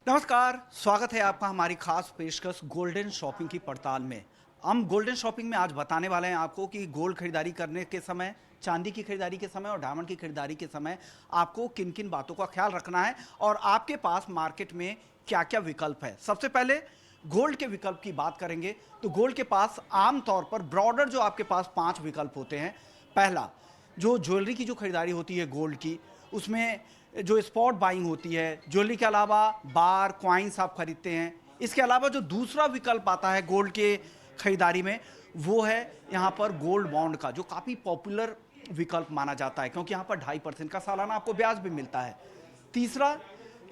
नमस्कार, स्वागत है आपका हमारी खास पेशकश गोल्डन शॉपिंग की पड़ताल में। हम गोल्डन शॉपिंग में आज बताने वाले हैं आपको कि गोल्ड खरीदारी करने के समय, चांदी की खरीदारी के समय और डायमंड की खरीदारी के समय आपको किन किन बातों का ख्याल रखना है और आपके पास मार्केट में क्या क्या विकल्प है। सबसे पहले गोल्ड के विकल्प की बात करेंगे तो गोल्ड के पास आमतौर पर ब्रॉडर जो आपके पास 5 विकल्प होते हैं। पहला, जो ज्वेलरी की जो खरीदारी होती है गोल्ड की, उसमें जो स्पॉट बाइंग होती है, ज्वेलरी के अलावा बार कॉइन्स आप खरीदते हैं। इसके अलावा जो दूसरा विकल्प आता है गोल्ड के खरीदारी में, वो है यहाँ पर गोल्ड बॉन्ड का, जो काफ़ी पॉपुलर विकल्प माना जाता है क्योंकि यहाँ पर 2.5% का सालाना आपको ब्याज भी मिलता है। तीसरा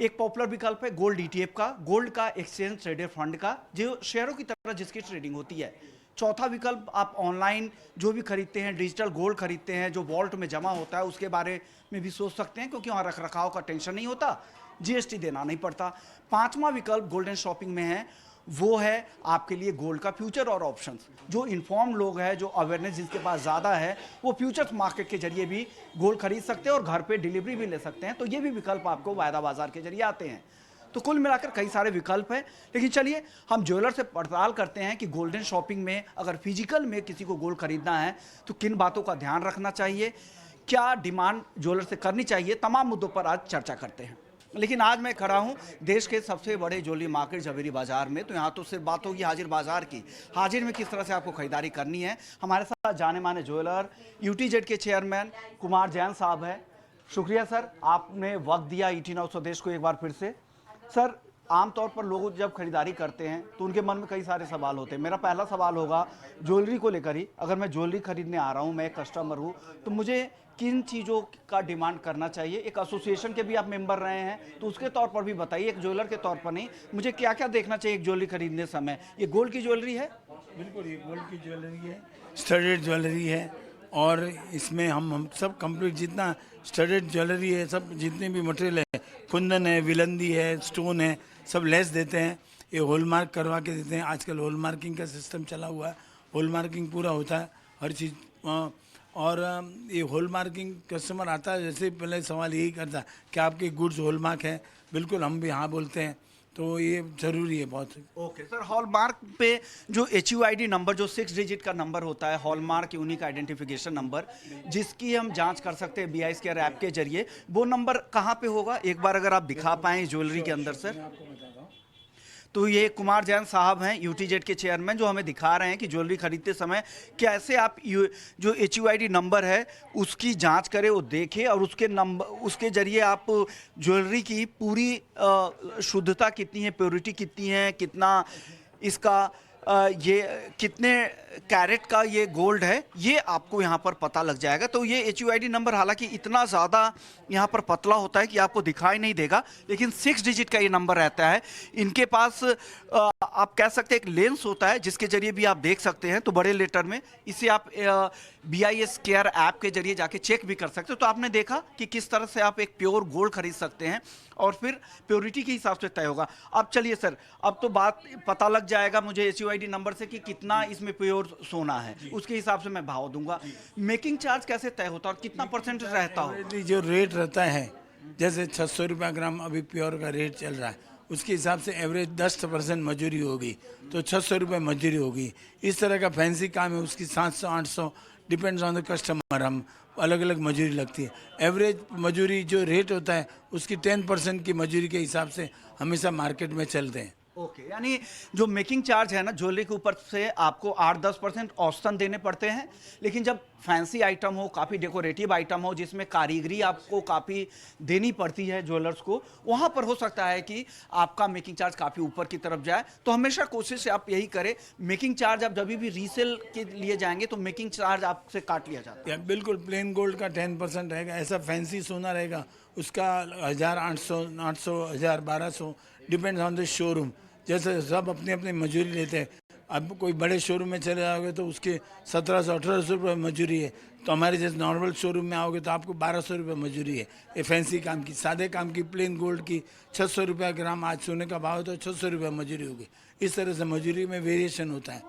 एक पॉपुलर विकल्प है गोल्ड ईटीएफ का, गोल्ड का एक्सचेंज ट्रेडेड फंड का, जो शेयरों की तरह जिसकी ट्रेडिंग होती है। चौथा विकल्प, आप ऑनलाइन जो भी खरीदते हैं, डिजिटल गोल्ड खरीदते हैं जो वॉल्ट में जमा होता है, उसके बारे में भी सोच सकते हैं क्योंकि वहाँ रख रखाव का टेंशन नहीं होता, जीएसटी देना नहीं पड़ता। पांचवा विकल्प गोल्डन शॉपिंग में है, वो है आपके लिए गोल्ड का फ्यूचर और ऑप्शंस। जो इन्फॉर्म लोग हैं, जो अवेयरनेस जिसके पास ज़्यादा है, वो फ्यूचर्स मार्केट के जरिए भी गोल्ड खरीद सकते हैं और घर पे डिलीवरी भी ले सकते हैं। तो ये भी विकल्प आपको वायदा बाजार के जरिए आते हैं। तो कुल मिलाकर कई सारे विकल्प हैं। लेकिन चलिए हम ज्वेलर से पड़ताल करते हैं कि गोल्डन शॉपिंग में अगर फिजिकल में किसी को गोल्ड खरीदना है तो किन बातों का ध्यान रखना चाहिए, क्या डिमांड ज्वेलर से करनी चाहिए, तमाम मुद्दों पर आज चर्चा करते हैं। लेकिन आज मैं खड़ा हूं देश के सबसे बड़े ज्वेलरी मार्केट जवेरी बाजार में। तो यहाँ तो सिर्फ बात होगी हाजिर बाजार की। हाजिर में किस तरह से आपको खरीदारी करनी है, हमारे साथ जाने माने ज्वेलर यूटीजेड के चेयरमैन कुमार जैन साहब है। शुक्रिया सर, आपने वक्त दिया ईटी नाउ स्वदेश को एक बार फिर से। सर, आमतौर पर लोग जब खरीदारी करते हैं तो उनके मन में कई सारे सवाल होते हैं। मेरा पहला सवाल होगा ज्वेलरी को लेकर ही, अगर मैं ज्वेलरी खरीदने आ रहा हूं, मैं कस्टमर हूं, तो मुझे किन चीज़ों का डिमांड करना चाहिए। एक एसोसिएशन के भी आप मेंबर रहे हैं तो उसके तौर पर भी बताइए, एक ज्वेलर के तौर पर नहीं, मुझे क्या क्या देखना चाहिए एक ज्वेलरी खरीदने समय। ये गोल्ड की ज्वेलरी है? बिल्कुल, ये गोल्ड की ज्वेलरी है, स्टडेड ज्वेलरी है। और इसमें हम सब कंप्लीट जितना स्टडेड ज्वेलरी है, सब जितने भी मटेरियल है, कुंदन है, विलंदी है, स्टोन है, सब लेस देते हैं। ये हॉलमार्क करवा के देते हैं। आजकल हॉलमार्किंग का सिस्टम चला हुआ है, हॉलमार्किंग पूरा होता है हर चीज़। और ये हॉलमार्किंग कस्टमर आता है, जैसे पहले सवाल यही करता है कि आपके गुड्स हॉलमार्क है। बिल्कुल, हम भी हाँ बोलते हैं, तो ये ज़रूरी है बहुत। ओके सर, हॉलमार्क पे जो HUID नंबर, जो 6 डिजिट का नंबर होता है, हॉलमार्क यूनिक आइडेंटिफिकेशन नंबर, जिसकी हम जांच कर सकते हैं BI स्क्वायर ऐप के जरिए, वो नंबर कहाँ पे होगा, एक बार अगर आप दिखा पाएं ज्वेलरी के अंदर सर। तो ये कुमार जैन साहब हैं यूटीजेड के चेयरमैन, जो हमें दिखा रहे हैं कि ज्वेलरी खरीदते समय कैसे आप जो HUID नंबर है उसकी जांच करें, वो देखें और उसके नंबर, उसके जरिए आप ज्वेलरी की पूरी शुद्धता कितनी है, प्योरिटी कितनी है, कितना इसका ये कितने कैरेट का ये गोल्ड है, ये आपको यहाँ पर पता लग जाएगा। तो ये HUID नंबर हालांकि इतना ज़्यादा यहाँ पर पतला होता है कि आपको दिखाई नहीं देगा, लेकिन 6 डिजिट का ये नंबर रहता है। इनके पास आप कह सकते हैं एक लेंस होता है जिसके जरिए भी आप देख सकते हैं, तो बड़े लेटर में इसे आप BI स्क्वायर ऐप के जरिए जाके चेक भी कर सकते हो। तो आपने देखा कि किस तरह से आप एक प्योर गोल्ड खरीद सकते हैं और फिर प्योरिटी के हिसाब से तय होगा। अब चलिए सर, अब तो बात पता लग जाएगा मुझे HUID नंबर से कि कितना इसमें प्योर सोना है, उसके हिसाब से मैं भाव दूंगा। मेकिंग चार्ज कैसे तय होता है और कितना % रहता हो? जो रेट रहता है, जैसे 600 रुपया ग्राम अभी प्योर का रेट चल रहा है, उसके हिसाब से एवरेज 10% मजूरी होगी, तो 600 रुपये मजूरी होगी। इस तरह का फैंसी काम है, उसकी 700-800 डिपेंड्स ऑन द कस्टमर, हम अलग अलग मजूरी लगती है। एवरेज मजूरी जो रेट होता है उसकी 10% की मजूरी के हिसाब से हमेशा मार्केट में चलते हैं। ओके, यानी जो मेकिंग चार्ज है ना ज्वेलरी के ऊपर से आपको 8-10% औसतन देने पड़ते हैं। लेकिन जब फैंसी आइटम हो, काफ़ी डेकोरेटिव आइटम हो, जिसमें कारीगरी आपको काफ़ी देनी पड़ती है ज्वेलर्स को, वहाँ पर हो सकता है कि आपका मेकिंग चार्ज काफ़ी ऊपर की तरफ जाए। तो हमेशा कोशिश आप यही करें, मेकिंग चार्ज आप जब भी रीसेल के लिए जाएंगे तो मेकिंग चार्ज आपसे काट लिया जाता है। बिल्कुल, प्लेन गोल्ड का 10% रहेगा। ऐसा फैंसी सोना रहेगा उसका 1800, 800, 1000, 1200 डिपेंड्स ऑन द शोरूम। जैसे सब अपनी अपनी मजूरी लेते हैं। अब कोई बड़े शोरूम में चले जाओगे तो उसके 1700-1800 रुपये मजूरी है, तो हमारे जैसे नॉर्मल शोरूम में आओगे तो आपको 1200 रुपये मजूरी है। ये फैंसी काम की, सादे काम की प्लेन गोल्ड की 600 रुपया ग्राम आज सोने का भाव है तो 600 रुपये मजूरी होगी। इस तरह से मजूरी में वेरिएशन होता है।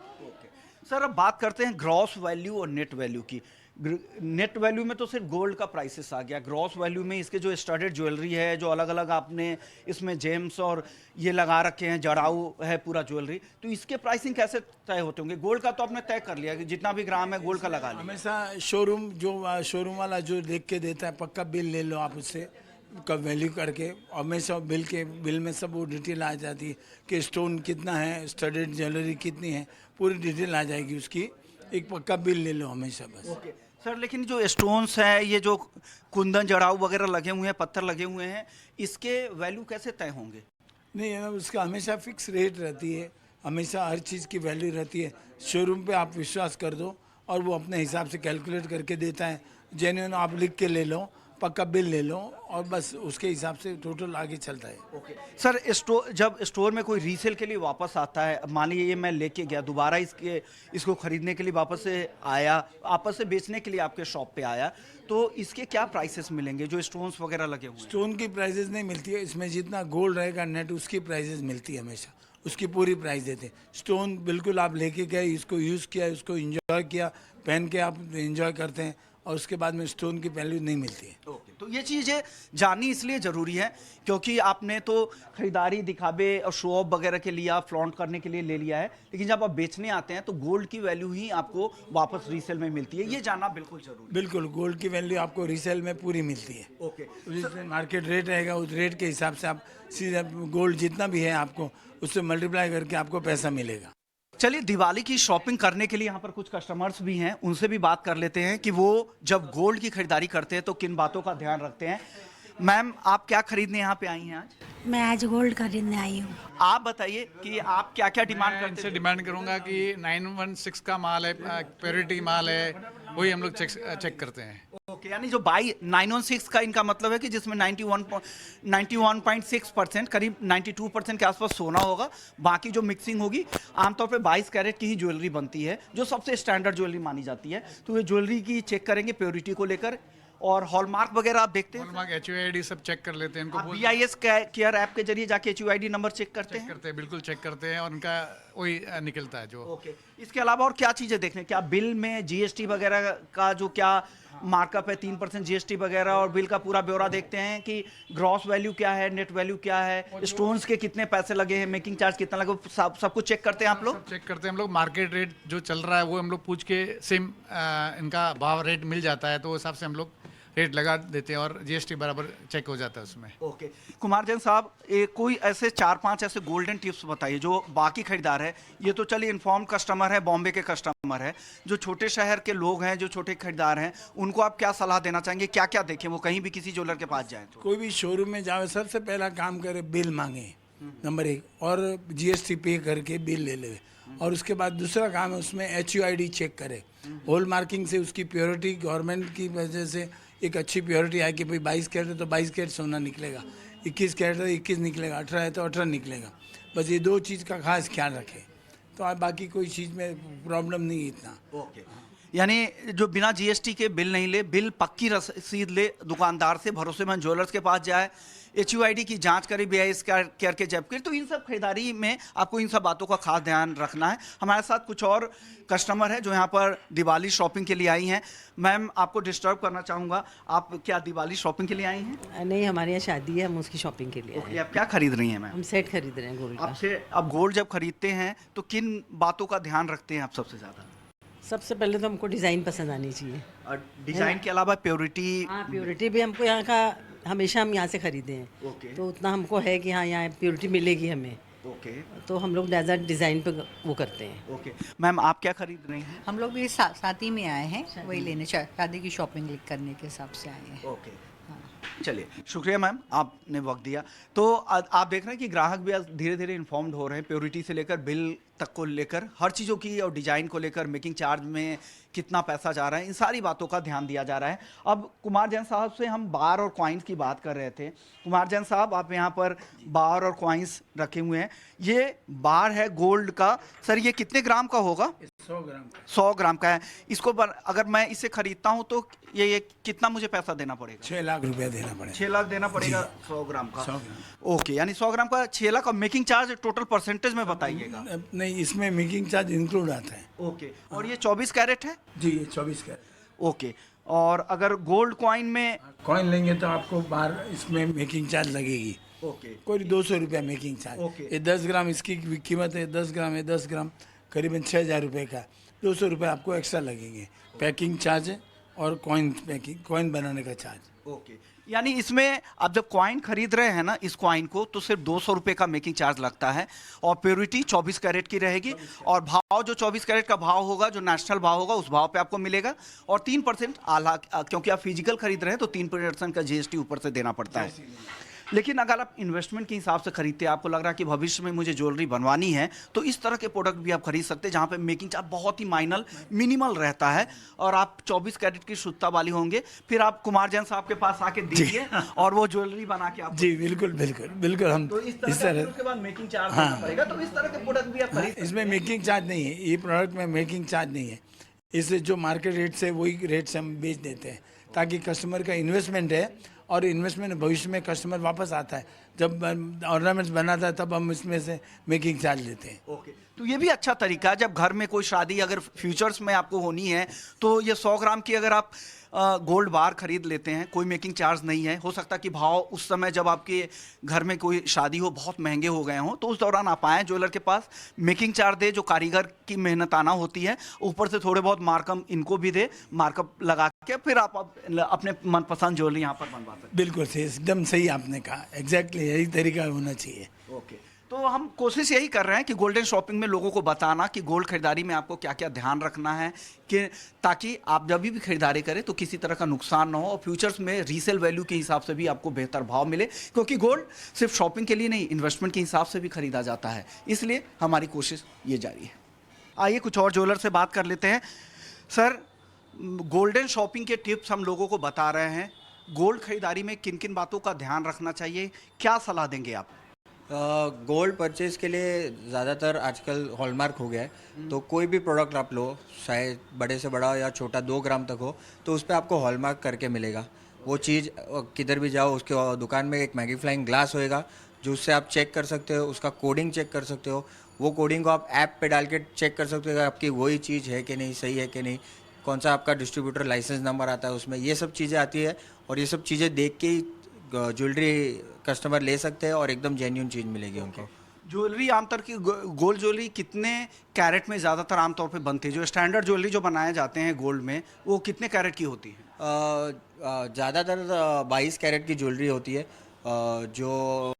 सर, अब बात करते हैं ग्रॉस वैल्यू और नेट वैल्यू की। नेट वैल्यू में तो सिर्फ गोल्ड का प्राइसेस आ गया, ग्रॉस वैल्यू में इसके जो स्टडेड ज्वेलरी है, जो अलग अलग आपने इसमें जेम्स और ये लगा रखे हैं, जड़ाऊ है पूरा ज्वेलरी, तो इसके प्राइसिंग कैसे तय होते होंगे? गोल्ड का तो आपने तय कर लिया कि जितना भी ग्राम है गोल्ड का लगा लिया। हमेशा शोरूम वाला जो देख के देता है, पक्का बिल ले लो आप उससे का वैल्यू करके, हमेशा बिल में सब वो डिटेल आ जाती है कि स्टोन कितना है, स्टडेड ज्वेलरी कितनी है, पूरी डिटेल आ जाएगी उसकी। एक पक्का बिल ले लो हमेशा बस। ओके सर, लेकिन जो स्टोन्स हैं, ये जो कुंदन जड़ाऊ वगैरह लगे हुए हैं, पत्थर लगे हुए हैं, इसके वैल्यू कैसे तय होंगे? नहीं, उसका हमेशा फिक्स रेट रहती है, हमेशा हर चीज़ की वैल्यू रहती है। शोरूम पे आप विश्वास कर दो और वो अपने हिसाब से कैलकुलेट करके देता है। जेन्युइन आप लिख के ले लो, पक्का बिल ले लो और बस उसके हिसाब से टोटल आगे चलता है। ओके सर, जब स्टोर में कोई रीसेल के लिए वापस आता है, मान लीजिए ये मैं लेके गया, दोबारा इसको खरीदने के लिए वापस से आया, आपस से बेचने के लिए आपके शॉप पे आया, तो इसके क्या प्राइसेस मिलेंगे जो स्टोन्स वगैरह लगे हुए हैं? स्टोन की प्राइजेस नहीं मिलती है इसमें, जितना गोल्ड रहेगा नेट उसकी प्राइजेस मिलती है हमेशा, उसकी पूरी प्राइस देते हैं। स्टोन बिल्कुल आप लेके गए, इसको यूज़ किया, इसको एंजॉय किया, पहन के आप एंजॉय करते हैं और उसके बाद में स्टोन की वैल्यू नहीं मिलती है। ओके, तो ये चीज़ें जाननी इसलिए ज़रूरी है क्योंकि आपने तो खरीदारी दिखावे और शो ऑफ वगैरह के लिए, आप फ्लॉन्ट करने के लिए ले लिया है, लेकिन जब आप बेचने आते हैं तो गोल्ड की वैल्यू ही आपको वापस रीसेल में मिलती है, ये जानना बिल्कुल जरूरी बिल्कुल, गोल्ड की वैल्यू आपको रीसेल में पूरी मिलती है। है। ओके जिस मार्केट रेट रहेगा उस रेट के हिसाब से आप सीधा गोल्ड जितना भी है आपको उससे मल्टीप्लाई करके आपको पैसा मिलेगा। चलिए, दिवाली की शॉपिंग करने के लिए यहाँ पर कुछ कस्टमर्स भी हैं, उनसे भी बात कर लेते हैं कि वो जब गोल्ड की खरीदारी करते हैं तो किन बातों का ध्यान रखते हैं। मैम, आप क्या खरीदने यहाँ पे आई हैं आज? मैं आज गोल्ड खरीदने आई हूँ। आप बताइए कि आप क्या क्या डिमांड मैं करते इनसे हैं? डिमांड करूंगा कि 916 का माल है, प्योरिटी माल है, वही हम लोग चेक करते हैं। ओके, यानी जो 916 का इनका मतलब है कि जिसमें 91.6% करीब 92% के आसपास सोना होगा, बाकी जो मिक्सिंग होगी, आमतौर पे 22 कैरेट की ही ज्वेलरी बनती है जो सबसे स्टैंडर्ड ज्वेलरी मानी जाती है। तो ये ज्वेलरी की चेक करेंगे प्योरिटी को लेकर, और हॉलमार्क वगैरह आप देखते हैं? हॉलमार्क, HUID सब चेक कर लेते हैं। इनको आप BIS केयर ऐप के जरिए जाके HUID नंबर चेक करते हैं? करते हैं, बिल्कुल चेक करते हैं और उनका वही निकलता है जो। ओके, इसके अलावा और क्या चीज़ें देखने, क्या बिल में GST वगैरह का जो क्या मार्कअप है, 3% GST वगैरह, और बिल का पूरा ब्यौरा देखते हैं कि ग्रॉस वैल्यू क्या है, नेट वैल्यू क्या है, स्टोन्स के कितने पैसे लगे हैं, मेकिंग चार्ज कितना लगे, सब कुछ चेक करते हैं आप लोग? चेक करते हैं हम लोग। मार्केट रेट जो चल रहा है वो हम लोग पूछ के सेम इनका भाव रेट मिल जाता है, तो उस हिसाब से हम लोग रेट लगा देते हैं और GST बराबर चेक हो जाता है उसमें। ओके, कुमार जैन साहब, कोई ऐसे 4-5 ऐसे गोल्डन टिप्स बताइए जो बाकी खरीदार है, ये तो चलिए इन्फॉर्म कस्टमर है, बॉम्बे के कस्टमर है, जो छोटे शहर के लोग हैं, जो छोटे खरीदार हैं, उनको आप क्या सलाह देना चाहेंगे? क्या क्या देखें वो कहीं भी किसी ज्वेलर के पास जाएं तो? कोई भी शोरूम में जाओ, सबसे पहला काम करे बिल मांगे, नंबर 1, और GST पे करके बिल ले ले, और उसके बाद दूसरा काम है उसमें HUID चेक करे। होल मार्किंग से उसकी प्योरिटी, गवर्नमेंट की वजह से एक अच्छी प्योरिटी आए कि भाई 22 कैरेट है तो 22 कैरेट सोना निकलेगा, 21 कैरेट है तो 21 निकलेगा, 18 है तो 18 निकलेगा। बस ये 2 चीज़ का खास ख्याल रखें तो आप बाकी कोई चीज़ में प्रॉब्लम नहीं है इतना। ओके, यानी जो बिना GST के बिल नहीं ले, बिल पक्की रसीद ले, दुकानदार से, भरोसेमंद ज्वेलर्स के पास जाए, HUID की जांच करें, BIS केयर के जब करें, तो इन सब खरीदारी में आपको इन सब बातों का खास ध्यान रखना है। हमारे साथ कुछ और कस्टमर है जो यहाँ पर दिवाली शॉपिंग के लिए आई हैं। मैम, आपको डिस्टर्ब करना चाहूँगा, आप क्या दिवाली शॉपिंग के लिए आई हैं? नहीं, हमारे यहाँ शादी है, हम उसकी शॉपिंग के लिए आए ओके, हैं। आप क्या खरीद रही हैं मैम? हम सेट खरीद रहे हैं गोल्ड का। आपसे आप गोल्ड जब खरीदते हैं तो किन बातों का ध्यान रखते हैं आप सबसे ज़्यादा? सबसे पहले तो हमको डिज़ाइन पसंद आनी चाहिए। और डिज़ाइन के अलावा प्योरिटी? हाँ, प्योरिटी भी हमको यहाँ का, हमेशा हम यहाँ से खरीदे हैं, ओके तो उतना हमको है कि हाँ यहाँ प्योरिटी मिलेगी हमें, ओके तो हम लोग ज़्यादा डिज़ाइन पे वो करते हैं। ओके। मैम, आप क्या खरीद रही हैं? हम लोग भी साथ ही में आए हैं, वही लेने, शादी की शॉपिंग करने के हिसाब से आए हैं। ओके, चलिए, शुक्रिया मैम, आपने वक्त दिया। तो आप देख रहे हैं कि ग्राहक भी आज धीरे धीरे इन्फॉर्म्ड हो रहे हैं, प्योरिटी से लेकर बिल तक को लेकर, हर चीज़ों की, और डिज़ाइन को लेकर, मेकिंग चार्ज में कितना पैसा जा रहा है, इन सारी बातों का ध्यान दिया जा रहा है। अब कुमार जैन साहब से हम बार और कॉइन्स की बात कर रहे थे। कुमार जैन साहब, आप यहाँ पर बार और कॉइन्स रखे हुए हैं, ये बार है गोल्ड का। सर, ये कितने ग्राम का होगा? 100 ग्राम का। 100 ग्राम का है। इसको अगर मैं इसे खरीदता हूँ तो ये कितना मुझे पैसा देना पड़ेगा? 6 लाख रुपया देना पड़ेगा। 6 लाख देना पड़ेगा 100 ग्राम का? 100 ग्राम। ओके, यानी 100 ग्राम का 6 लाख। और मेकिंग चार्ज टोटल परसेंटेज में बताइएगा। नहीं, इसमें मेकिंग चार्ज इंक्लूड आता है। ओके, और ये 24 कैरेट है? जी, ये 24 कैरेट। ओके। और अगर गोल्ड कॉइन में कॉइन लेंगे तो आपको बाहर इसमें मेकिंग चार्ज लगेगी, ओके कोई 200 रुपया मेकिंग चार्ज। ओके। ये 10 ग्राम इसकी कीमत है, 10 ग्राम है, 10 ग्राम करीबन 6,000 रुपये का, 200 रुपये आपको एक्स्ट्रा लगेंगे, पैकिंग चार्ज और कॉइन बनाने का चार्ज। ओके, यानी इसमें आप जब कॉइन खरीद रहे हैं ना इस कॉइन को, तो सिर्फ 200 रुपये का मेकिंग चार्ज लगता है और प्योरिटी 24 कैरेट की रहेगी और भाव जो 24 कैरेट का भाव होगा, जो नेशनल भाव होगा उस भाव पे आपको मिलेगा। और 3% आला, क्योंकि आप फिजिकल खरीद रहे हैं तो 3% का जीएसटी ऊपर से देना पड़ता है। लेकिन अगर आप इन्वेस्टमेंट के हिसाब से खरीदते हैं, आपको लग रहा है कि भविष्य में मुझे ज्वेलरी बनवानी है, तो इस तरह के प्रोडक्ट भी आप खरीद सकते हैं जहाँ पे मेकिंग चार्ज बहुत ही मिनिमल रहता है और आप 24 कैरेट की शुद्धता वाली होंगे। फिर आप कुमार जैन साहब के पास आके दीजिए और वो ज्वेलरी बना के आप जी बिल्कुल बिल्कुल बिल्कुल। हम तो इस तरह उसके बाद मेकिंग चार्ज देना पड़ेगा। तो इस तरह के प्रोडक्ट भी आप खरीद सकते हैं। इसमें मेकिंग चार्ज नहीं है, ये प्रोडक्ट में मेकिंग चार्ज नहीं है। इससे जो मार्केट रेट से वही रेट से हम बेच देते हैं, ताकि कस्टमर का इन्वेस्टमेंट है और इन्वेस्टमेंट भविष्य में कस्टमर वापस आता है। जब ऑर्नामेंट्स बनाता है तब हम इसमें से मेकिंग चार्ज लेते हैं। ओके, तो ये भी अच्छा तरीका है। जब घर में कोई शादी अगर फ्यूचर्स में आपको होनी है तो ये 100 ग्राम की अगर आप गोल्ड बार खरीद लेते हैं, कोई मेकिंग चार्ज नहीं है। हो सकता है कि भाव उस समय जब आपके घर में कोई शादी हो बहुत महंगे हो गए हों, तो उस दौरान आप आएँ ज्वेलर के पास, मेकिंग चार्ज दे, जो कारीगर की मेहनत आना होती है, ऊपर से थोड़े बहुत मार्कअप इनको भी दे, मार्कअप लगा के फिर आप अपने मनपसंद ज्वेलरी यहाँ पर बनवा सकते हैं। बिल्कुल सही, एकदम सही आपने कहा, एग्जैक्टली यही तरीका होना चाहिए। ओके, तो हम कोशिश यही कर रहे हैं कि गोल्डन शॉपिंग में लोगों को बताना कि गोल्ड खरीदारी में आपको क्या क्या ध्यान रखना है, कि ताकि आप जब भी खरीदारी करें तो किसी तरह का नुकसान ना हो और फ्यूचर्स में रीसेल वैल्यू के हिसाब से भी आपको बेहतर भाव मिले, क्योंकि गोल्ड सिर्फ शॉपिंग के लिए नहीं, इन्वेस्टमेंट के हिसाब से भी खरीदा जाता है। इसलिए हमारी कोशिश ये जारी है। आइए कुछ और ज्वेलर से बात कर लेते हैं। सर, गोल्डन शॉपिंग के टिप्स हम लोगों को बता रहे हैं, गोल्ड खरीदारी में किन किन बातों का ध्यान रखना चाहिए, क्या सलाह देंगे आप? गोल्ड परचेज़ के लिए ज़्यादातर आजकल हॉलमार्क हो गया है, तो कोई भी प्रोडक्ट आप लो, चाहे बड़े से बड़ा या छोटा 2 ग्राम तक हो, तो उस पर आपको हॉलमार्क करके मिलेगा। वो चीज़ किधर भी जाओ उसके दुकान में एक मैग्नीफाइंग ग्लास होएगा जो उससे आप चेक कर सकते हो, उसका कोडिंग चेक कर सकते हो। वो कोडिंग को आप ऐप पे डाल के चेक कर सकते हो कि आपकी वही चीज़ है कि नहीं, सही है कि नहीं, कौन सा आपका डिस्ट्रीब्यूटर लाइसेंस नंबर आता है उसमें, ये सब चीज़ें आती है। और ये सब चीज़ें देख के ही ज्वेलरी कस्टमर ले सकते हैं और एकदम जेन्युइन चीज़ मिलेगी उनको। ज्वेलरी आमतौर की गोल्ड ज्वेलरी कितने कैरेट में ज़्यादातर आमतौर पे बनती है? जो स्टैंडर्ड ज्वेलरी जो बनाए जाते हैं गोल्ड में, वो कितने कैरेट की होती है? ज़्यादातर 22 कैरेट की ज्वेलरी होती है। जो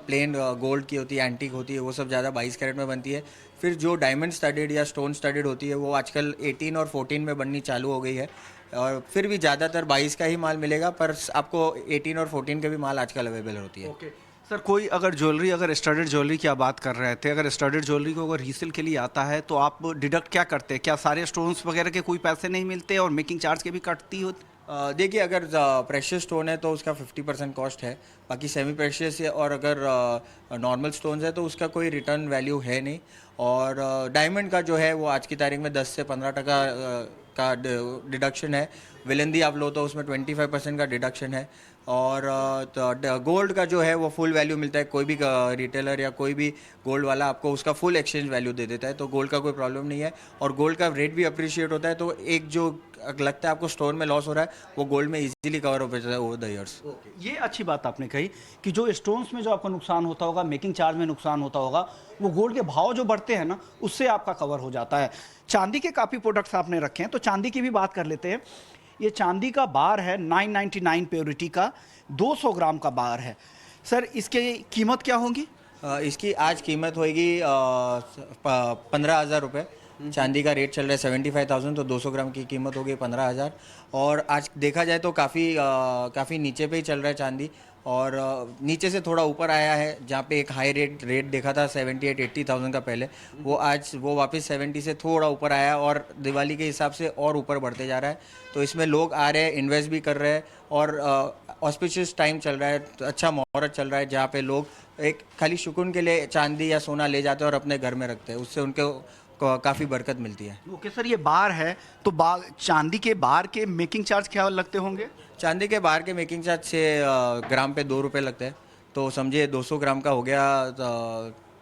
प्लेन गोल्ड की होती है, एंटीक होती है, वो सब ज़्यादा 22 कैरेट में बनती है। फिर जो डायमंड स्टडेड या स्टोन स्टडेड होती है वो आजकल 18 और 14 में बननी चालू हो गई है। और फिर भी ज़्यादातर 22 का ही माल मिलेगा, पर आपको 18 और 14 के भी माल आजकल अवेलेबल होती है। ओके सर, कोई अगर ज्वेलरी, अगर स्टडेड ज्वेलरी की आप बात कर रहे थे, अगर स्टडेड ज्वेलरी को अगर रीसेल के लिए आता है तो आप डिडक्ट क्या करते हैं? क्या सारे स्टोन्स वगैरह के कोई पैसे नहीं मिलते और मेकिंग चार्ज के भी कटती होती? देखिए, अगर प्रेशियस स्टोन है तो उसका 50% कॉस्ट है, बाकी सेमी प्रेशियस है और अगर नॉर्मल स्टोन्स है तो उसका कोई रिटर्न वैल्यू है नहीं। और डायमंड का जो है वो आज की तारीख में 10 से 15% का डिडक्शन है। विलेंदी आप लो तो उसमें 25% का डिडक्शन है। और गोल्ड का जो है वो फुल वैल्यू मिलता है। कोई भी रिटेलर या कोई भी गोल्ड वाला आपको उसका फुल एक्सचेंज वैल्यू दे देता है, तो गोल्ड का कोई प्रॉब्लम नहीं है। और गोल्ड का रेट भी अप्रिशिएट होता है, तो एक जो लगता है आपको स्टोन में लॉस हो रहा है वो गोल्ड में इजीली कवर हो जाता है ओवर द ईयर्स। ये अच्छी बात आपने कही कि जो स्टोन्स में जो आपका नुकसान होता होगा, मेकिंग चार्ज में नुकसान होता होगा, वो गोल्ड के भाव जो बढ़ते हैं ना, उससे आपका कवर हो जाता है। चांदी के काफ़ी प्रोडक्ट्स आपने रखे हैं, तो चांदी की भी बात कर लेते हैं। ये चांदी का बार है 999 प्योरिटी का, 200 ग्राम का बार है। सर, इसकी कीमत क्या होगी? इसकी आज कीमत होगी 15,000 रुपये। चांदी का रेट चल रहा है 75,000, तो 200 ग्राम की कीमत होगी 15,000। और आज देखा जाए तो काफ़ी नीचे पे ही चल रहा है चांदी, और नीचे से थोड़ा ऊपर आया है। जहाँ पे एक हाई रेट देखा था 78-80,000 का पहले, वो आज वो वापस 70 से थोड़ा ऊपर आया और दिवाली के हिसाब से और ऊपर बढ़ते जा रहा है। तो इसमें लोग आ रहे हैं, इन्वेस्ट भी कर रहे हैं, और ऑस्पिशियस टाइम चल रहा है, तो अच्छा मुहूर्त चल रहा है जहाँ पे लोग एक खाली सुकून के लिए चांदी या सोना ले जाते हैं और अपने घर में रखते हैं, उससे उनको काफ़ी बरकत मिलती है। ओके सर, ये बार है तो चांदी के बार के मेकिंग चार्ज क्या लगते होंगे? चांदी के बार के मेकिंग चार्ज से ग्राम पे 2 रुपये लगते हैं, तो समझिए 200 ग्राम का हो गया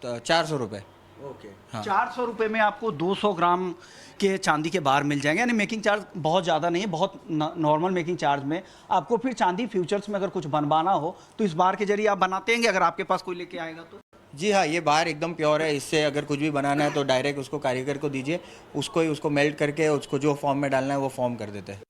400 रुपये। ओके 400 रुपये में आपको 200 ग्राम के चांदी के बार मिल जाएंगे, यानी मेकिंग चार्ज बहुत ज़्यादा नहीं है, बहुत नॉर्मल मेकिंग चार्ज में आपको फिर चांदी फ्यूचर्स में अगर कुछ बनवाना हो तो इस बार के जरिए आप बनाते हैं, अगर आपके पास कोई लेके आएगा तो। जी हाँ, ये बाहर एकदम प्योर है। इससे अगर कुछ भी बनाना है तो डायरेक्ट उसको कारीगर को दीजिए, उसको मेल्ट करके उसको जो फॉर्म में डालना है वो फॉर्म कर देते हैं।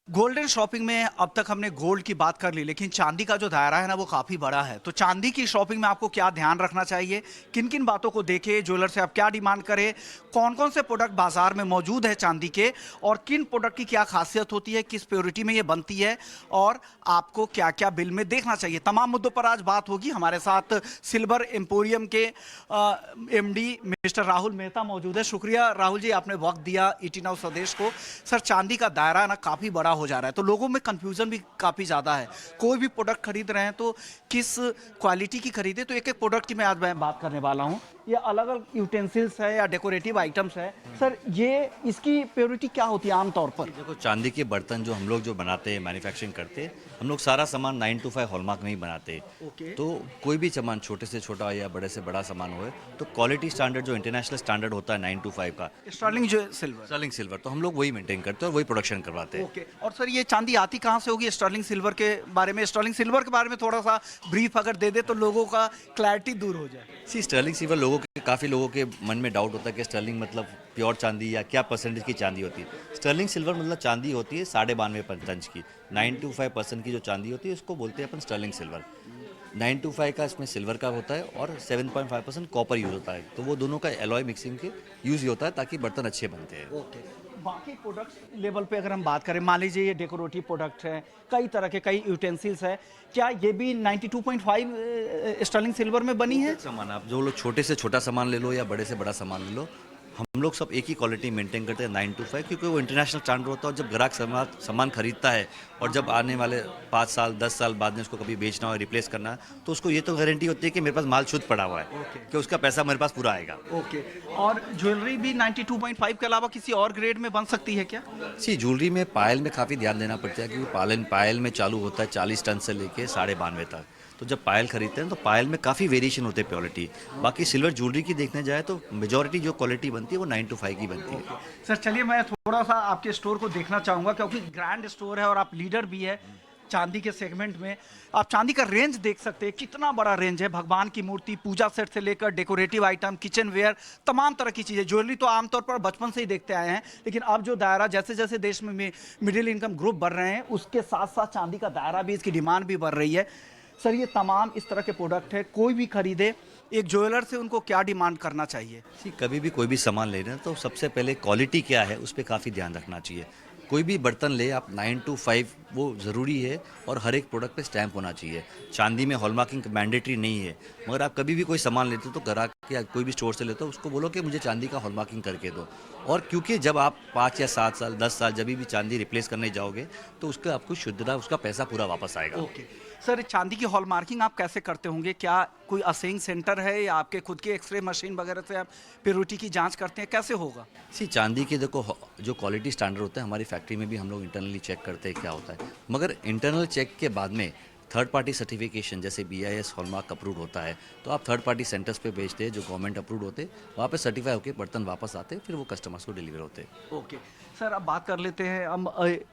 गोल्डन शॉपिंग में अब तक हमने गोल्ड की बात कर ली, लेकिन चांदी का जो दायरा है ना वो काफ़ी बड़ा है। तो चांदी की शॉपिंग में आपको क्या ध्यान रखना चाहिए, किन किन बातों को देखें, ज्वेलर से आप क्या डिमांड करें, कौन कौन से प्रोडक्ट बाजार में मौजूद है चांदी के, और किन प्रोडक्ट की क्या खासियत होती है, किस प्योरिटी में ये बनती है, और आपको क्या क्या बिल में देखना चाहिए, तमाम मुद्दों पर आज बात होगी। हमारे साथ सिल्वर एम्पोरियम के MD मिस्टर राहुल मेहता मौजूद है। शुक्रिया राहुल जी, आपने वक्त दिया ईटी नाउ स्वदेश को। सर, चांदी का दायरा ना काफ़ी बड़ा हो जा रहा है, तो लोगों में कंफ्यूजन भी काफ़ी ज़्यादा है। कोई भी प्रोडक्ट खरीद रहे हैं तो किस क्वालिटी की खरीदे, तो एक एक प्रोडक्ट की मैं आज बात करने वाला हूँ। ये अलग अलग यूटेंसिल्स है या डेकोरेटिव आइटम्स है। सर, ये इसकी प्योरिटी क्या होती है आमतौर पर? देखो, चांदी के बर्तन जो हम लोग जो बनाते हैं, मैन्युफैक्चरिंग करते हैं, हम लोग सारा सामान 925 हॉलमार्क में ही बनाते हैं। ओके। तो कोई भी सामान छोटे से छोटा या बड़े से बड़ा सामान हो तो क्वालिटी स्टैंडर्ड जो इंटरनेशनल स्टैंडर्ड होता है 925 का, स्टर्लिंग जो सिल्वर। स्टर्लिंग सिल्वर, तो हम लोग वही मेंटेन करते हैं और वही प्रोडक्शन करवाते हैं। ओके। और सर, ये चांदी आती कहाँ से होगी? स्टर्लिंग सिल्वर के बारे में, स्टर्लिंग सिल्वर के बारे में थोड़ा सा ब्रीफ अगर दे दे तो लोगों का क्लैरिटी दूर हो जाए। स्टर्लिंग सिल्वर काफ़ी लोगों के मन में डाउट होता है कि स्टर्लिंग मतलब प्योर चांदी या क्या परसेंटेज की चांदी होती है। स्टर्लिंग सिल्वर मतलब चांदी होती है 92.5 तंज की, 925% की जो चांदी होती है उसको बोलते हैं अपन स्टर्लिंग सिल्वर। 925 का इसमें सिल्वर का होता है और 7.5% कॉपर यूज़ होता है, तो वो दोनों का एलॉय मिक्सिंग के यूज़ ही होता है ताकि बर्तन अच्छे बनते हैं। ओके। बाकी प्रोडक्ट्स लेवल पे अगर हम बात करें, मान लीजिए ये डेकोरेटिव प्रोडक्ट है, कई तरह के कई यूटेंसिल्स है, क्या ये भी 92.5 स्टर्लिंग सिल्वर में बनी है? सामान आप जो लोग छोटे से छोटा सामान ले लो या बड़े से बड़ा सामान ले लो, हम लोग सब एक ही क्वालिटी मेंटेन करते हैं 925, क्योंकि वो इंटरनेशनल स्टैंडर्ड होता है। और जब ग्राहक सामान खरीदता है और जब आने वाले 5 साल 10 साल बाद में उसको कभी बेचना हो, रिप्लेस करना है, तो उसको ये तो गारंटी होती है कि मेरे पास माल शुद्ध पड़ा हुआ है, कि उसका पैसा मेरे पास पूरा आएगा। ओके। और ज्वेलरी भी 92.5 के अलावा किसी और ग्रेड में बन सकती है क्या? जी, ज्वेलरी में पायल में काफ़ी ध्यान देना पड़ता है, क्योंकि पायल में चालू होता है 40 टन से लेके 92.5 तक। तो जब पायल खरीदते हैं तो पायल में काफ़ी वेरिएशन होते हैं प्योरिटी। बाकी सिल्वर ज्वेलरी की देखने जाए तो मेजॉरिटी जो क्वालिटी बनती है वो 925 की बनती है। सर, चलिए मैं थोड़ा सा आपके स्टोर को देखना चाहूँगा, क्योंकि ग्रैंड स्टोर है और आप लीडर भी है चांदी के सेगमेंट में। आप चांदी का रेंज देख सकते हैं, कितना बड़ा रेंज है। भगवान की मूर्ति, पूजा सेट से लेकर डेकोरेटिव आइटम, किचन वेयर, तमाम तरह की चीज़ें। ज्वेलरी तो आमतौर पर बचपन से ही देखते आए हैं, लेकिन अब जो दायरा जैसे जैसे देश में मिडिल इनकम ग्रुप बढ़ रहे हैं, उसके साथ साथ चांदी का दायरा भी, इसकी डिमांड भी बढ़ रही है। सर, ये तमाम इस तरह के प्रोडक्ट है, कोई भी खरीदे, एक ज्वेलर से उनको क्या डिमांड करना चाहिए? कभी भी कोई भी सामान ले रहे हैं तो सबसे पहले क्वालिटी क्या है उस पर काफ़ी ध्यान रखना चाहिए। कोई भी बर्तन ले आप 925 वो ज़रूरी है, और हर एक प्रोडक्ट पे स्टैंप होना चाहिए। चांदी में हॉलमार्किंग मैंडेटरी नहीं है, मगर आप कभी भी कोई सामान लेते हो तो ग्राहक या कोई भी स्टोर से लेते हो उसको बोलो कि मुझे चांदी का हॉलमार्किंग करके दो। और क्योंकि जब आप 5 या 7 साल 10 साल जब भी चांदी रिप्लेस करने जाओगे तो उसका आपको शुद्धता, उसका पैसा पूरा वापस आएगा। ओके। सर, चांदी की हॉलमार्किंग आप कैसे करते होंगे? क्या कोई असेइंग सेंटर है या आपके खुद के एक्सरे मशीन वगैरह से आप प्योरिटी की जांच करते हैं, कैसे होगा? चांदी के देखो जो क्वालिटी स्टैंडर्ड होता है हमारी फैक्ट्री में भी हम लोग इंटरनली चेक करते हैं क्या होता है, मगर इंटरनल चेक के बाद में थर्ड पार्टी सर्टिफिकेशन जैसे BIS हॉलमार्क अप्रूव होता है तो आप थर्ड पार्टी सेंटर्स पे भेजते हैं जो गवर्नमेंट अप्रूव होते हैं, वहाँ पे सर्टिफाई होकर बर्तन वापस आते हैं, फिर वो कस्टमर्स को डिलीवर होते हैं। ओके। सर, अब बात कर लेते हैं हम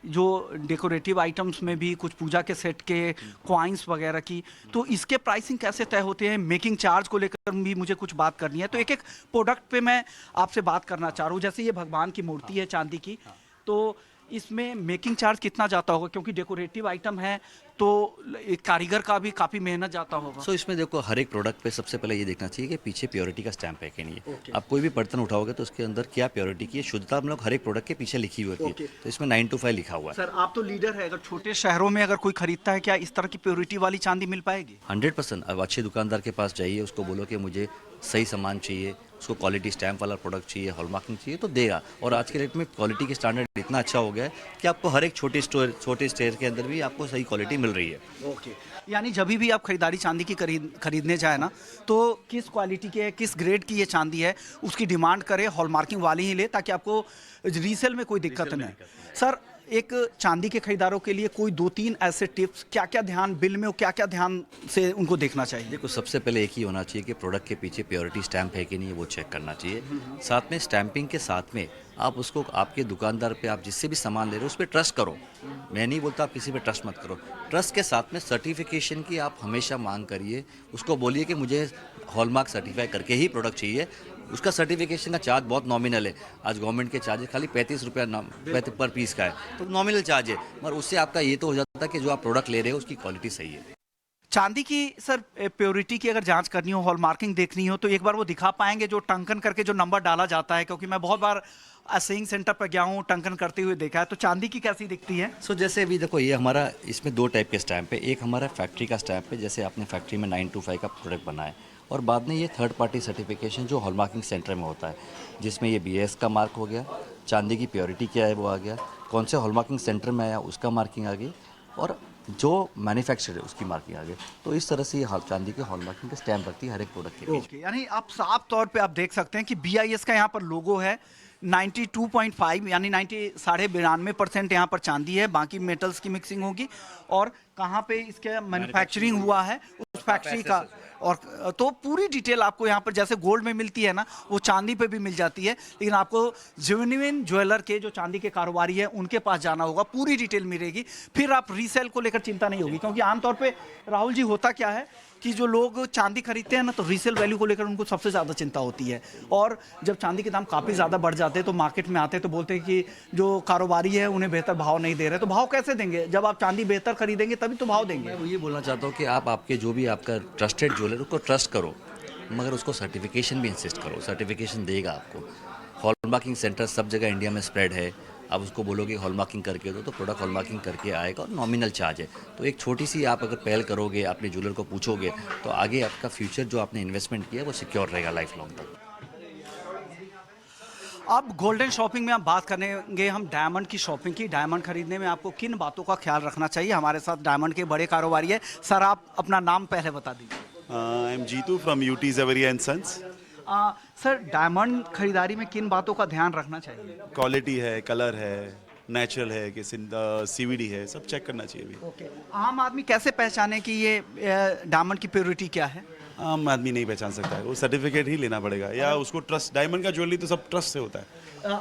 जो डेकोरेटिव आइटम्स में भी कुछ पूजा के सेट के कॉइन्स वगैरह की, तो इसके प्राइसिंग कैसे तय होते हैं? मेकिंग चार्ज को लेकर भी मुझे कुछ बात करनी है, तो एक एक प्रोडक्ट पे मैं आपसे बात करना चाह रहा हूँ। जैसे ये भगवान की मूर्ति है चांदी की, तो इसमें मेकिंग चार्ज कितना जाता होगा? क्योंकि डेकोरेटिव आइटम है तो एक कारीगर का भी काफ़ी मेहनत जाता होगा। इसमें देखो हर एक प्रोडक्ट पे सबसे पहले ये देखना चाहिए कि पीछे प्योरिटी का स्टैंप है कि नहीं है। आप कोई भी बर्तन उठाओगे तो उसके अंदर क्या प्योरिटी की है, शुद्धता हम लोग हर एक प्रोडक्ट के पीछे लिखी हुई होती है। तो इसमें 925 लिखा हुआ है। सर, आप तो लीडर है, अगर छोटे शहरों में अगर कोई खरीदता है, क्या इस तरह की प्योरिटी वाली चांदी मिल पाएगी? 100%। अब अच्छे दुकानदार के पास जाइए, उसको बोलो कि मुझे सही सामान चाहिए, उसको क्वालिटी स्टैम्प वाला प्रोडक्ट चाहिए, हॉलमार्किंग चाहिए, तो देगा। और आज के रेट में क्वालिटी के स्टैंडर्ड इतना अच्छा हो गया है कि आपको हर एक छोटे स्टेयर के अंदर भी आपको सही क्वालिटी मिल रही है। ओके। यानी जब भी आप खरीदारी चांदी की खरीदने जाए ना, तो किस क्वालिटी के है, किस ग्रेड की ये चांदी है, उसकी डिमांड करें, हॉलमार्किंग वाली ही ले, ताकि आपको रीसेल में कोई दिक्कत नहीं। सर, एक चांदी के खरीदारों के लिए कोई 2-3 ऐसे टिप्स, क्या क्या ध्यान बिल में और क्या क्या ध्यान से उनको देखना चाहिए? देखो, सबसे पहले एक ही होना चाहिए कि प्रोडक्ट के पीछे प्योरिटी स्टैंप है कि नहीं, वो चेक करना चाहिए। साथ में स्टैंपिंग के साथ में आप उसको, आपके दुकानदार पे, आप जिससे भी सामान ले रहे हो उस पर ट्रस्ट करो। मैं नहीं बोलता आप किसी पे ट्रस्ट मत करो। ट्रस्ट के साथ में सर्टिफिकेशन की आप हमेशा मांग करिए। उसको बोलिए कि मुझे हॉलमार्क सर्टिफाई करके ही प्रोडक्ट चाहिए। उसका सर्टिफिकेशन का चार्ज बहुत नॉमिनल है। आज गवर्नमेंट के चार्जेस खाली 35 रुपया पर पीस का है, तो नॉमिनल चार्ज है, मगर उससे आपका ये तो हो जाता है कि जो आप प्रोडक्ट ले रहे हो उसकी क्वालिटी सही है। चांदी की सर प्योरिटी की अगर जांच करनी हो, हॉलमार्किंग देखनी हो, तो एक बार वो दिखा पाएंगे जो टंकन करके जो नंबर डाला जाता है? क्योंकि मैं बहुत बार असेइंग सेंटर पर गया हूँ, टंकन करते हुए देखा है। तो चांदी की कैसी दिखती है? सो जैसे अभी देखो, ये हमारा इसमें 2 टाइप के स्टैंप है। एक हमारा फैक्ट्री का स्टैंप है, जैसे आपने फैक्ट्री में 925 का प्रोडक्ट बनाया, और बाद में ये थर्ड पार्टी सर्टिफिकेशन जो हॉलमार्किंग सेंटर में होता है, जिसमें ये BIS का मार्क हो गया, चांदी की प्योरिटी क्या है वो आ गया, कौन से हॉलमार्किंग सेंटर में आया उसका मार्किंग आ गई, और जो मैन्युफैक्चर है उसकी मार्किंग आ गई। तो इस तरह से ये चांदी के हॉलमार्किंग का स्टैंप रखती है हर एक प्रोडक्ट के पीछे। ओके, यानी आप साफ तौर पे आप देख सकते हैं कि BIS का यहाँ पर लोगो है। 92.5 यानी 92.5% यहाँ पर चांदी है, बाकी मेटल्स की मिक्सिंग होगी। और कहाँ पे इसके मैन्युफैक्चरिंग हुआ है उस फैक्ट्री का, और तो पूरी डिटेल आपको यहाँ पर जैसे गोल्ड में मिलती है ना, वो चांदी पे भी मिल जाती है। लेकिन आपको जेन्युइन ज्वेलर के जो चांदी के कारोबारी है उनके पास जाना होगा, पूरी डिटेल मिलेगी। फिर आप रीसेल को लेकर चिंता नहीं होगी, क्योंकि आमतौर पे राहुल जी होता क्या है कि जो लोग चांदी खरीदते हैं ना, तो रीसेल वैल्यू को लेकर उनको सबसे ज़्यादा चिंता होती है। और जब चांदी के दाम काफ़ी ज़्यादा बढ़ जाते हैं तो मार्केट में आते हैं तो बोलते हैं कि जो कारोबारी है उन्हें बेहतर भाव नहीं दे रहे। तो भाव कैसे देंगे? जब आप चांदी बेहतर खरीदेंगे तभी तो भाव देंगे। मैं ये बोलना चाहता हूँ कि आप आपके जो भी आपका ट्रस्टेड ज्वेलर उसको ट्रस्ट करो, मगर उसको सर्टिफिकेशन भी इंसिस्ट करो। सर्टिफिकेशन देगा आपको। हॉलमार्किंग सेंटर सब जगह इंडिया में स्प्रेड है। आप उसको बोलोगे हॉलमार्किंग करके दो, तो प्रोडक्ट हॉलमार्किंग करके आएगा, और नॉमिनल चार्ज है। तो एक छोटी सी आप अगर पहल करोगे, अपने ज्वेलर को पूछोगे, तो आगे आपका फ्यूचर जो आपने इन्वेस्टमेंट किया है वो सिक्योर रहेगा लाइफ लॉन्ग तक। अब गोल्डन शॉपिंग में हम बात करेंगे हम डायमंड की शॉपिंग की। डायमंड खरीदने में आपको किन बातों का ख्याल रखना चाहिए? हमारे साथ डायमंड के बड़े कारोबारी है। सर, आप अपना नाम पहले बता दीजिए। I am Jeetu from UT Zavariya and Sons। Sir, diamond खरीदारी में किन बातों का ध्यान रखना चाहिए? क्वालिटी है, कलर है, नेचुरल है कि CVD है, सब चेक करना चाहिए भी। ओके, आम आदमी कैसे पहचाने कि ये डायमंड की प्योरिटी क्या है? आम आदमी नहीं पहचान सकता है, वो सर्टिफिकेट ही लेना पड़ेगा, या उसको ट्रस्ट। डायमंड का ज्वेलरी तो सब ट्रस्ट से होता है।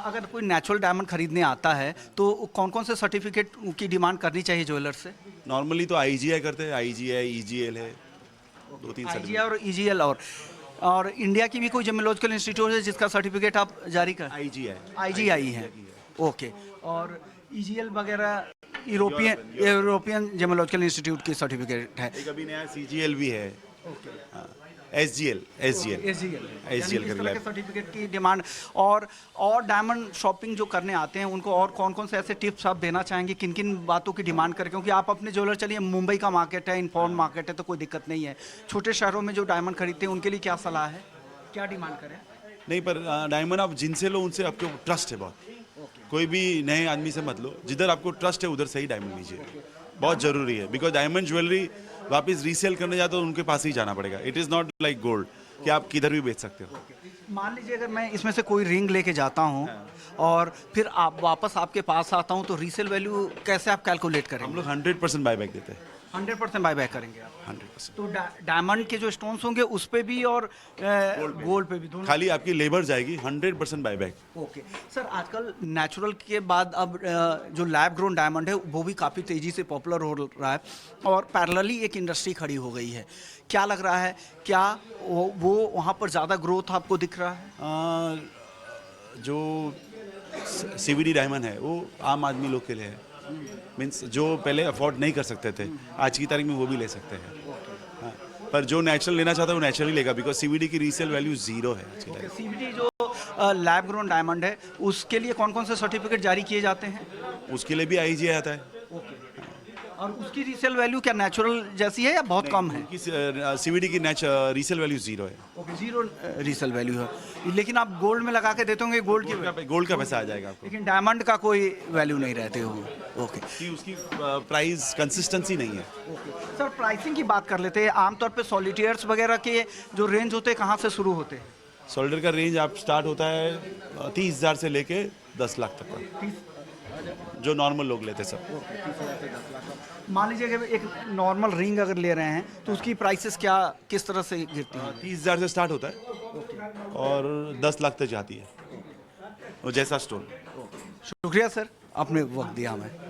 अगर कोई नेचुरल डायमंड खरीदने आता है तो कौन कौन से सर्टिफिकेट की डिमांड करनी चाहिए ज्वेलर से? नॉर्मली तो IGI करते हैं, IGI, EGL है, 2-3 IGI सर्टिफिकेट। और EGL, और इंडिया की भी कोई जेमियोलॉजिकल इंस्टीट्यूट है जिसका सर्टिफिकेट आप जारी कर? IGI है। ओके, और EGL वगैरह यूरोपियन जेमियोलॉजिकल इंस्टीट्यूट की सर्टिफिकेट है। एक अभी नया CGL भी है। हाँ, SGL के सर्टिफिकेट की डिमांड। और डायमंड शॉपिंग जो करने आते हैं उनको और कौन कौन से ऐसे टिप्स आप देना चाहेंगे, किन किन बातों की डिमांड करें? क्योंकि आप अपने ज्वेलर, चलिए मुंबई का मार्केट है, इन्फॉर्म मार्केट है, तो कोई दिक्कत नहीं है। छोटे शहरों में जो डायमंड खरीदते हैं उनके लिए क्या सलाह है, क्या डिमांड करें? नहीं, पर डायमंड आप जिनसे लो उनसे आपको ट्रस्ट है बहुत। कोई भी नए आदमी से मत लो, जिधर आपको ट्रस्ट है उधर से ही डायमंड लीजिए, बहुत ज़रूरी है। बिकॉज डायमंड ज्वेलरी वापस रीसेल करने जाते हो उनके पास ही जाना पड़ेगा। It is not like gold कि आप किधर भी बेच सकते हो। मान लीजिए अगर मैं इसमें से कोई रिंग लेके जाता हूँ और फिर आप वापस आपके पास आता हूँ, तो रीसेल वैल्यू कैसे आप कैलकुलेट करेंगे? हम लोग 100% बायबैक देते हैं। 100% बायबैक करेंगे आप? 100%। तो डायमंड के जो स्टोन्स होंगे उस पे भी और गोल्ड पे भी, दोनों? खाली आपकी लेबर जाएगी, 100% बायबैक। ओके सर, आजकल नेचुरल के बाद अब जो लैब ग्रोन डायमंड है वो भी काफ़ी तेज़ी से पॉपुलर हो रहा है, और पैरेलली एक इंडस्ट्री खड़ी हो गई है। क्या लग रहा है, क्या वो वहाँ पर ज़्यादा ग्रोथ आपको दिख रहा है? जो CVD डायमंड है वो आम आदमी लोग के लिए है। मीन्स जो पहले अफोर्ड नहीं कर सकते थे, आज की तारीख में वो भी ले सकते हैं। हाँ, पर जो नेचुरल लेना चाहता है वो नेचुरली लेगा, बिकॉज CVD की रीसेल वैल्यू 0 है आज की तारीख में। CVD जो लैब ग्रोन डायमंड है उसके लिए कौन कौन से सर्टिफिकेट जारी किए जाते हैं? उसके लिए भी IGI आता है। और उसकी रीसेल वैल्यू क्या नेचुरल जैसी है या बहुत कम है? CVD की रीसेल वैल्यू 0 है। ओके, 0 रीसेल वैल्यू है। लेकिन आप गोल्ड में लगा के देते होंगे, गोल्ड का पैसा आ जाएगा आपको, लेकिन डायमंड का कोई वैल्यू नहीं रहते हो। ओके, कि उसकी प्राइस कंसिस्टेंसी नहीं है। सर प्राइसिंग की बात कर लेते हैं। आमतौर पे सॉलिटेयर्स वगैरह के जो रेंज होते हैं कहाँ से शुरू होते हैं? सोल्डर का रेंज आप स्टार्ट होता है 30,000 से लेके 10 लाख तक का। जो नॉर्मल लोग लेते सब। मान लीजिए कि एक नॉर्मल रिंग अगर ले रहे हैं तो उसकी प्राइसेस क्या किस तरह से गिरती हैं? 30,000 से स्टार्ट होता है और 10 लाख तक जाती है, वो जैसा स्टोन। शुक्रिया सर, आपने वक्त दिया हमें।